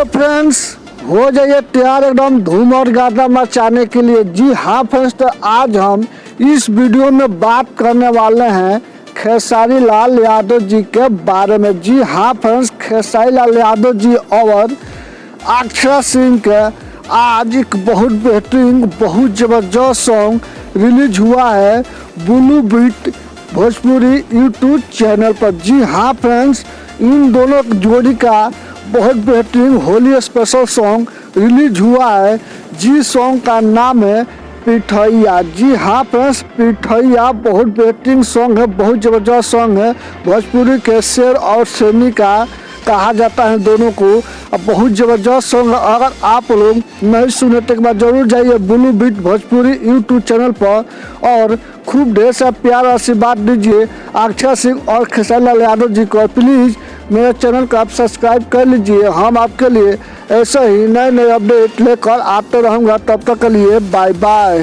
Hello friends, हो जाइए तैयार एकदम धूम और गर्दा मचाने के लिए। जी हाँ फ्रेंड्स, तो आज हम इस वीडियो में बात करने वाले हैं खेसारी लाल यादव जी के बारे में। जी हाँ फ्रेंड्स, खेसारी लाल यादव जी और अक्षरा सिंह के आज एक बहुत बेहतरीन बहुत ज़बरदस्त सॉन्ग रिलीज हुआ है Blue Beat Bhojpuri YouTube channel पर। जी हाँ फ्रेंड्स, इन दोनों जोड़ी का बहुत बेहतरीन होली स्पेशल सॉन्ग रिलीज हुआ है। जी सॉन्ग का नाम है पिठैया। जी हाँ फ्रेंड्स, पिठैया बहुत बेहतरीन सॉन्ग है, बहुत ज़बरदस्त सॉन्ग है। भोजपुरी के शेर और शेरनी का कहा जाता है दोनों को। अब बहुत ज़बरदस्त सॉन्ग, अगर आप लोग नहीं सुने तो एक बार जरूर जाइए Blue Beat Bhojpuri YouTube channel पर और खूब ढेर सा प्यार आशीर्वाद दीजिए अक्षरा सिंह और खेसारी लाल यादव जी को। प्लीज़ मेरे चैनल को आप सब्सक्राइब कर लीजिए। हम आपके लिए ऐसे ही नए नए अपडेट लेकर आते रहूँगा। तब तक के लिए बाय बाय।